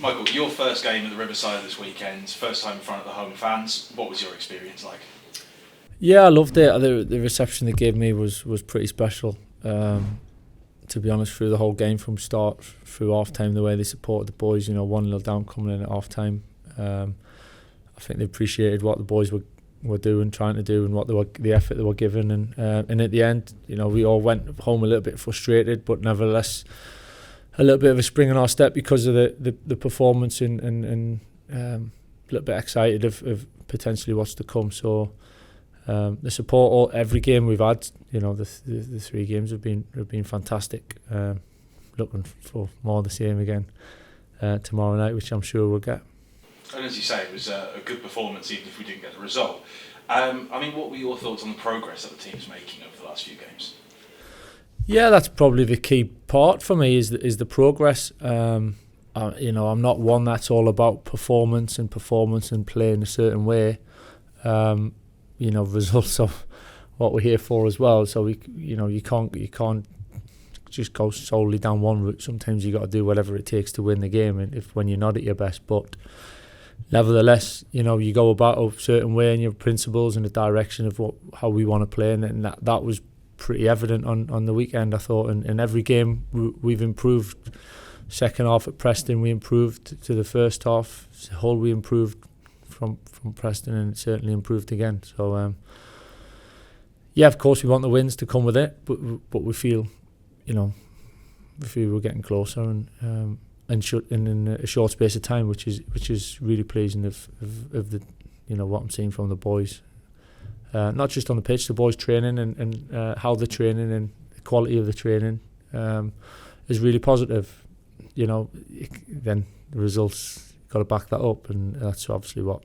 Michael, your first game at the Riverside this weekend, first time in front of the home fans. What was your experience like? Yeah, I loved it. The reception they gave me was pretty special. To be honest, through the whole game, from start through half time, the way they supported the boys, 1-0 down coming in at half time. I think they appreciated what the boys were doing, trying to do, and the effort they were giving. And at the end, we all went home a little bit frustrated, but nevertheless, a little bit of a spring in our step because of the performance and a little bit excited of potentially what's to come. So the support every game we've had, the 3 games have been fantastic. Looking for more of the same again tomorrow night, which I'm sure we'll get. And as you say, it was a good performance even if we didn't get the result. What were your thoughts on the progress that the team's making over the last few games? Yeah, that's probably the key part for me is the progress. I'm not one that's all about performance and playing a certain way. Results are what we're here for as well. So you can't just go solely down one route. Sometimes you got to do whatever it takes to win the game, and when you're not at your best. But nevertheless, you go about a certain way, and your principles and the direction of how we want to play, and that was pretty evident on the weekend. I thought in every game we've improved. Second half at Preston we improved to the first half. Hull we improved from Preston, and it certainly improved again. So of course we want the wins to come with it, but we feel we're getting closer and in a short space of time, which is really pleasing of the what I'm seeing from the boys. Not just on the pitch, the boys training and how they're training and the quality of the training is really positive. Then the results got to back that up, and that's obviously what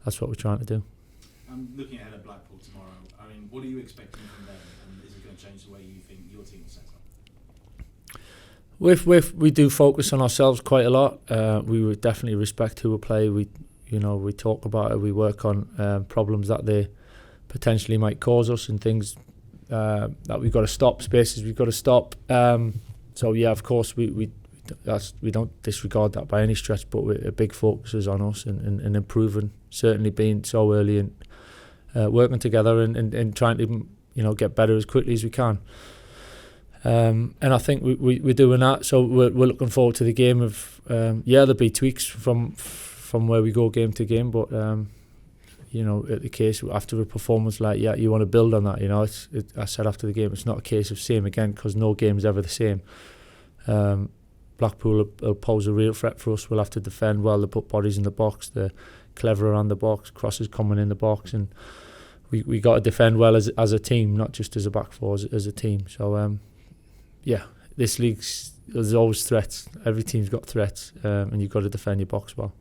we're trying to do. Looking ahead at Blackpool tomorrow, what are you expecting from them, and is it going to change the way you think your team is set up? We do focus on ourselves quite a lot. We would definitely respect who we play. We talk about it. We work on problems that they potentially might cause us, and things that we've got to stop, spaces we've got to stop. Of course we don't disregard that by any stretch, but a big focus is on us and improving. Certainly being so early and working together and trying to get better as quickly as we can. And I think we're doing that. So we're looking forward to the game. There'll be tweaks from where we go game to game, but at the case after a performance like you want to build on that. I said after the game, it's not a case of same again, because no game's ever the same. Blackpool will pose a real threat for us. We'll have to defend well. They put bodies in the box. They're clever around the box. Crosses coming in the box, and we got to defend well as a team, not just as a back four, as a team. So this league's, there's always threats. Every team's got threats, and you've got to defend your box well.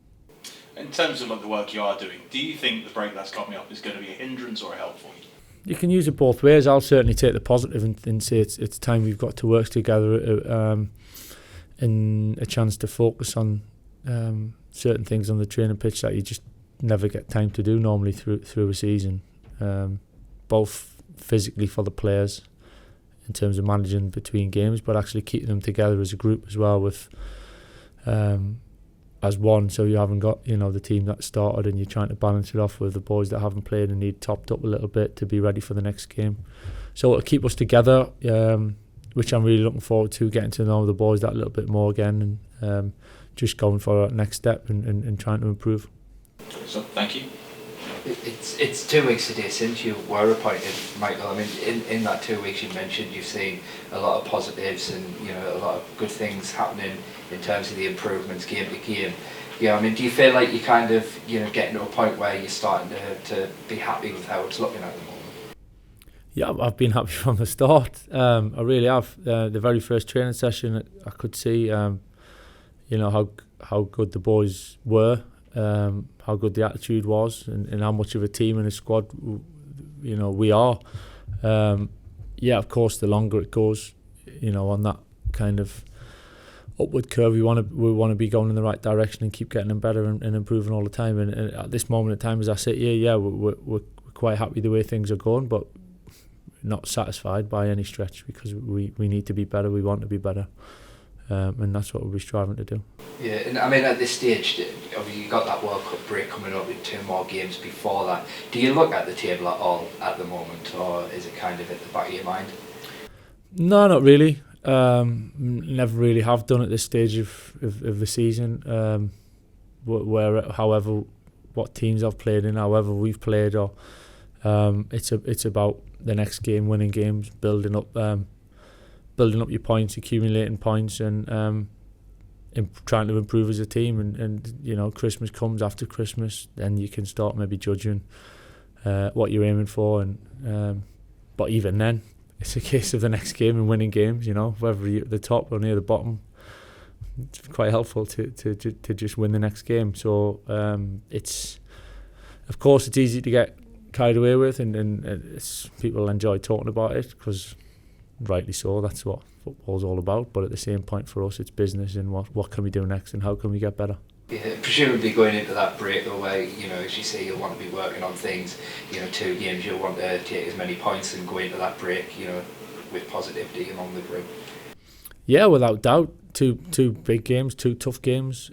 In terms of the work you are doing, do you think the break that's coming up is going to be a hindrance or a help for you? You can use it both ways. I'll certainly take the positive and say it's time we've got to work together, and a chance to focus on certain things on the training pitch that you just never get time to do normally through a season, both physically for the players in terms of managing between games, but actually keeping them together as a group as well, with as one, so you haven't got the team that started and you're trying to balance it off with the boys that haven't played and need topped up a little bit to be ready for the next game. So it'll keep us together, which I'm really looking forward to, getting to know the boys that a little bit more again, and just going for that next step and trying to improve. So thank you. It's 2 weeks today since you were appointed, Michael. In that 2 weeks you mentioned you've seen a lot of positives and a lot of good things happening in terms of the improvements game to game. Do you feel like you're kind of getting to a point where you're starting to be happy with how it's looking at the moment? Yeah, I've been happy from the start. I really have. The very first training session, I could see how good the boys were. How good the attitude was, and how much of a team and a squad we are. Of course, the longer it goes, on that kind of upward curve, we want to be going in the right direction and keep getting them better and improving all the time. And at this moment in time, as I sit here, we're quite happy the way things are going, but not satisfied by any stretch, because we need to be better. We want to be better. and that's what we'll be striving to do. Yeah, and I mean at this stage, obviously you got that World Cup break coming up with 2 more games before that. Do you look at the table at all at the moment, or is it kind of at the back of your mind? No, not really. Never really have done at this stage of the season. However, what teams I've played in, however we've played, or it's about the next game, winning games, building up your points, accumulating points, and trying to improve as a team. And you know, Christmas comes after Christmas, then you can start maybe judging what you're aiming for, and but even then, it's a case of the next game and winning games. You know, whether you're at the top or near the bottom, it's quite helpful to just win the next game. So it's, of course, it's easy to get carried away with, and people enjoy talking about it because, rightly so, that's what football's all about. But at the same point, for us, it's business, and what can we do next, and how can we get better. Yeah, presumably going into that break though, where, you know, as you say, you'll want to be working on things, you know, 2 games, you'll want to take as many points and go into that break, you know, with positivity along the group. Yeah, without doubt, two big games, 2 tough games.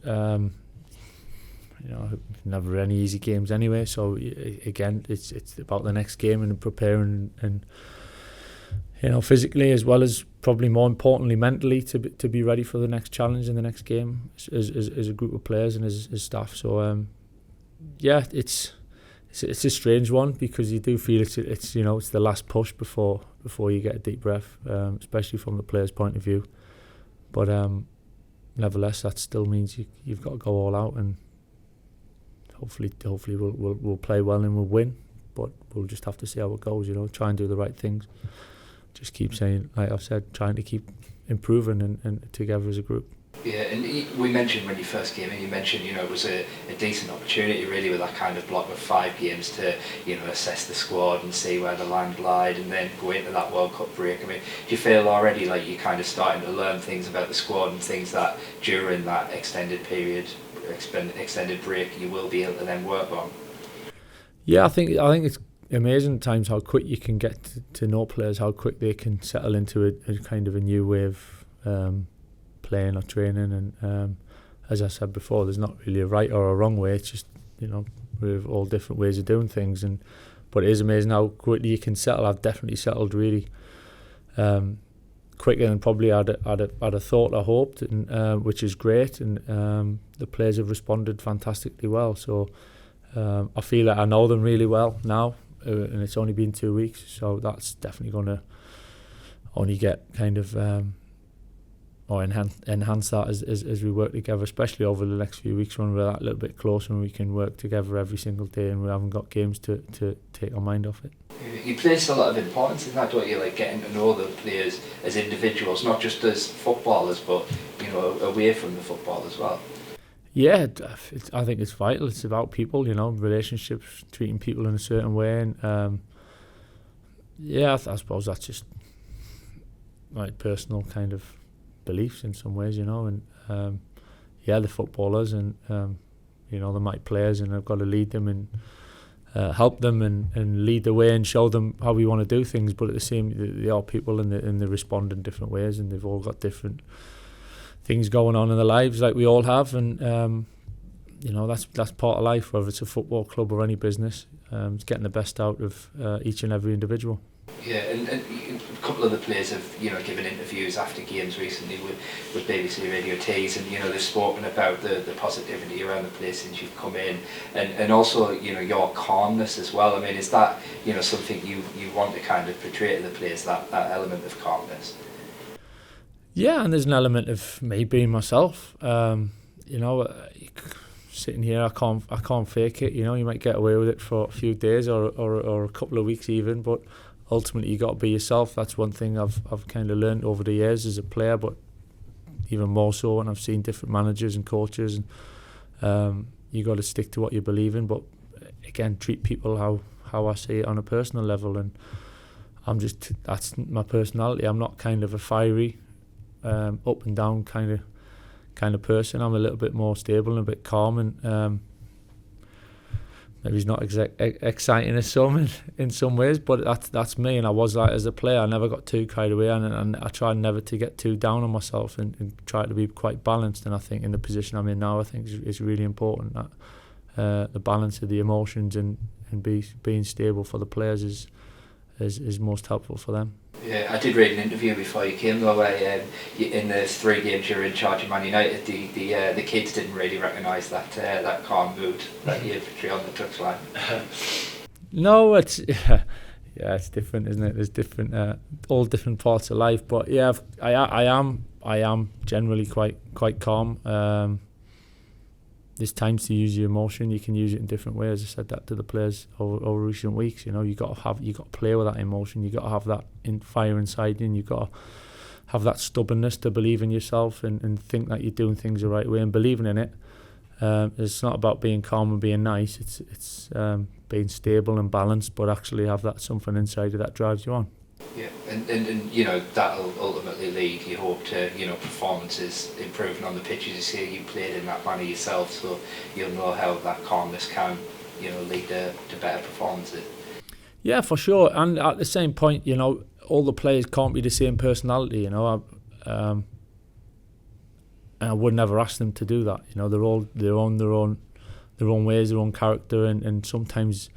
You know, never any easy games anyway. So again, it's about the next game and preparing, and you know, physically as well as probably more importantly mentally to be ready for the next challenge and the next game as a group of players and as staff. So yeah, it's a strange one because you do feel it's you know, it's the last push before you get a deep breath, especially from the players' point of view. But nevertheless, that still means you've got to go all out, and hopefully we'll play well and we'll win. But we'll just have to see how it goes. You know, try and do the right things. Just keep saying, like I've said, trying to keep improving and together as a group. Yeah, and we mentioned when you first came in, you mentioned, you know, it was a decent opportunity really with that kind of block of 5 games to, you know, assess the squad and see where the land lied and then go into that World Cup break. I mean, do you feel already like you're kind of starting to learn things about the squad and things that during that extended period, extended break, you will be able to then work on? Yeah, I think it's amazing at times how quick you can get to know players, how quick they can settle into a kind of a new way of playing or training, and as I said before, there's not really a right or a wrong way. It's just, you know, we have all different ways of doing things, but it is amazing how quickly you can settle. I've definitely settled really quicker than probably I'd have thought or hoped, and which is great, and the players have responded fantastically well. So I feel like I know them really well now, and it's only been 2 weeks, so that's definitely going to only get kind of or enhance that as we work together, especially over the next few weeks when we're that little bit closer and we can work together every single day and we haven't got games to take our mind off it. You place a lot of importance in that, don't you? Like getting to know the players as individuals, not just as footballers, but, you know, away from the football as well. Yeah, I think it's vital. It's about people, you know, relationships, treating people in a certain way, and yeah, I suppose that's just my personal kind of beliefs in some ways, you know, and yeah, the footballers, and you know, the might players, and I've got to lead them and help them and lead the way and show them how we want to do things. But at the same, they are people, and they respond in different ways, and they've all got different things going on in their lives, like we all have, and you know, that's part of life, whether it's a football club or any business. It's getting the best out of each and every individual. Yeah, and a couple of the players have, you know, given interviews after games recently with BBC Radio Tees, and, you know, they've spoken about the positivity around the place since you've come in, and also, you know, your calmness as well. I mean, is that, you know, something you want to kind of portray to the players, that element of calmness? Yeah, and there's an element of me being myself. You know, sitting here, I can't fake it. You know, you might get away with it for a few days or a couple of weeks even, but ultimately you got to be yourself. That's one thing I've kind of learned over the years as a player, but even more so when I've seen different managers and coaches. And you got to stick to what you believe in, but again, treat people how I see it on a personal level. And that's my personality. I'm not kind of a fiery, up and down kind of person. I'm a little bit more stable and a bit calm, and maybe he's not exciting as some in some ways, but that's me, and I was like as a player. I never got too carried away, and I tried never to get too down on myself, and try to be quite balanced. And I think in the position I'm in now, I think it's really important that the balance of the emotions and being stable for the players is most helpful for them. Yeah, I did read an interview before you came though, where in the 3 games you were in charge of Man United, the kids didn't really recognise that calm mood that you had victory on the touchline. No, it's it's different, isn't it? There's different, all different parts of life. But yeah, I am generally quite calm. There's times to use your emotion. You can use it in different ways. I said that to the players over recent weeks. You know, you got to play with that emotion. You got to have that fire inside you, and you got to have that stubbornness to believe in yourself and think that you're doing things the right way and believing in it. It's not about being calm and being nice. It's being stable and balanced, but actually have that something inside you that drives you on. Yeah, and you know, that'll ultimately lead, you hope, to, you know, performances improving on the pitches. You see, you played in that manner yourself, so you'll know how that calmness can, you know, lead to better performances. Yeah, for sure. And at the same point, you know, all the players can't be the same personality. You know, and I would never ask them to do that. You know, they're all their own ways, their own character, and sometimes.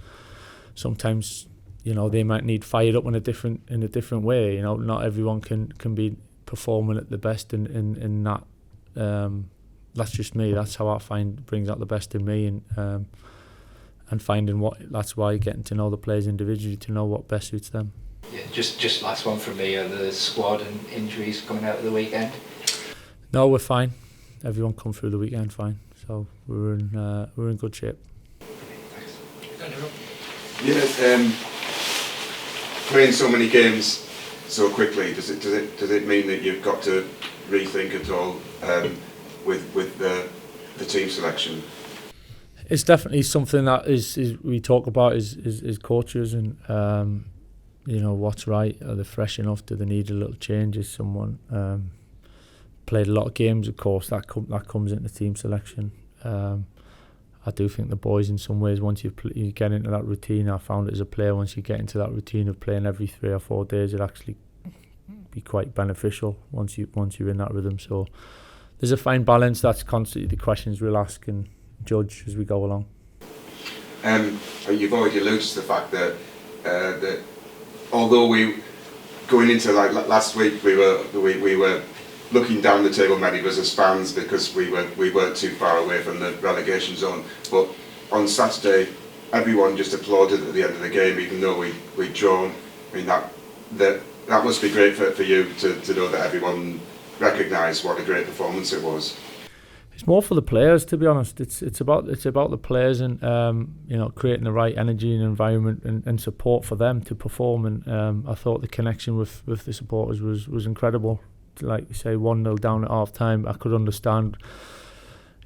You know, they might need fired up in a different way. You know, not everyone can be performing at the best in that. That's just me. That's how I find brings out the best in me, and finding that's why getting to know the players individually to know what best suits them. Yeah, just last one from me. Are the squad and injuries coming out of the weekend? No, we're fine. Everyone come through the weekend fine. So we're in good shape. Thanks. Yeah. Playing so many games so quickly, does it mean that you've got to rethink at all with the team selection? It's definitely something that is we talk about as coaches, and you know, what's right. Are they fresh enough? Do they need a little change? Is someone played a lot of games? Of course, that comes into team selection. I do think the boys, in some ways, once you get into that routine, I found it as a player, once you get into that routine of playing every 3 or 4 days, it actually be quite beneficial once you're in that rhythm. So there's a fine balance. That's constantly the questions we'll ask and judge as we go along. You've already alluded to the fact that although we going into last week, we were looking down the table, many of us as fans, because we weren't too far away from the relegation zone. But on Saturday, everyone just applauded at the end of the game, even though we'd drawn. I mean, that must be great for you to know that everyone recognised what a great performance it was. It's more for the players, to be honest. It's about the players, and you know, creating the right energy and environment and support for them to perform. And I thought the connection with the supporters was incredible. Like you say, 1-0 down at half time, I could understand,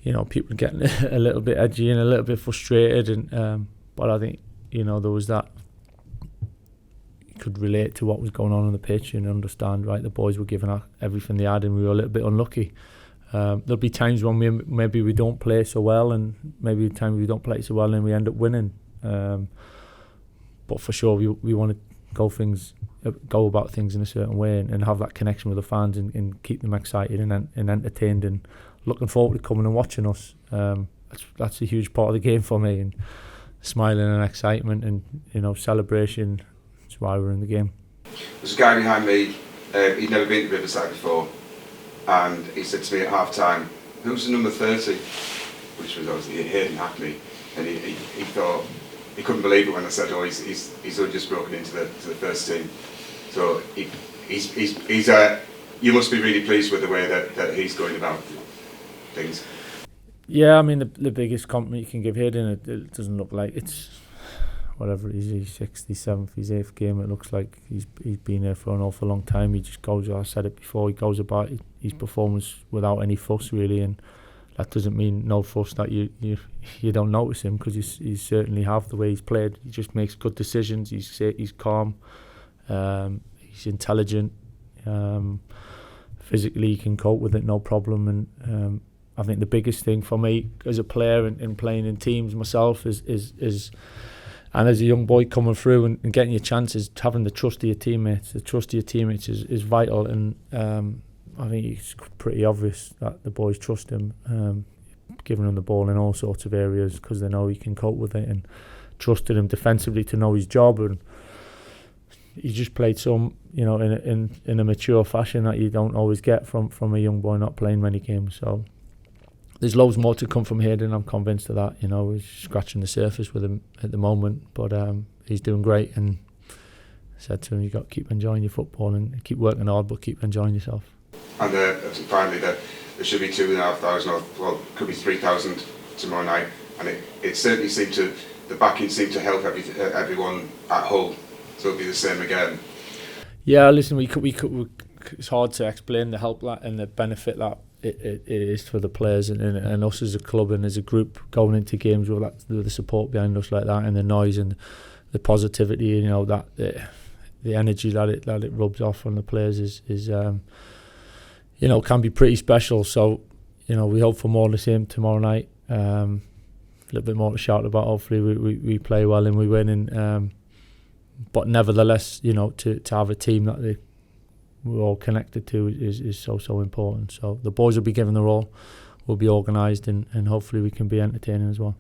you know, people getting a little bit edgy and a little bit frustrated, and but I think, you know, there was that you could relate to what was going on the pitch and understand, right, the boys were giving everything they had and we were a little bit unlucky. There'll be times when maybe we don't play so well, and maybe times we don't play so well and we end up winning, but for sure we want to go about things in a certain way and have that connection with the fans and keep them excited and entertained and looking forward to coming and watching us. That's a huge part of the game for me, and smiling and excitement and, you know, celebration. That's why we're in the game. There's a guy behind me, he'd never been to Riverside before, and he said to me at half time, "Who's the number 30?" Which was obviously Hayden Hackney, and he thought, he couldn't believe it when I said, "Oh, he's only just broken into the first team." So he's you must be really pleased with the way that he's going about things. Yeah, I mean, the biggest compliment you can give Hayden, it doesn't look like it's whatever it is, his 67th, his 8th game. It looks like he's been there for an awful long time. He just goes, I said it before, he goes about his performance without any fuss really, and that doesn't mean no fuss that you don't notice him, because you certainly have the way he's played. He just makes good decisions. He's calm. He's intelligent. Physically, he can cope with it, no problem. And I think the biggest thing for me as a player and playing in teams myself is and as a young boy coming through and getting your chances, having the trust of your teammates. The trust of your teammates is vital, and I think it's pretty obvious that the boys trust him, giving him the ball in all sorts of areas because they know he can cope with it, and trusted him defensively to know his job. And he just played some, in a mature fashion that you don't always get from a young boy not playing many games. So there's loads more to come from Hayden. I'm convinced of that. We're scratching the surface with him at the moment, but he's doing great. And I said to him, you've got to keep enjoying your football and keep working hard, but keep enjoying yourself. And finally, there should be 2,500, or well, could be 3,000 tomorrow night. And it certainly seemed to, the backing seemed to help everyone at Hull. So it'll be the same again. Yeah, listen, we could. It's hard to explain the help that and the benefit that it is for the players and us as a club and as a group going into games with the support behind us like that, and the noise and the positivity, that the energy that it rubs off on the players is can be pretty special. So we hope for more of the same tomorrow night. A little bit more to shout about. Hopefully we play well and we win, and but nevertheless, to have a team that we're all connected to is so important. So the boys will be given the role, we'll be organised, and hopefully we can be entertaining as well.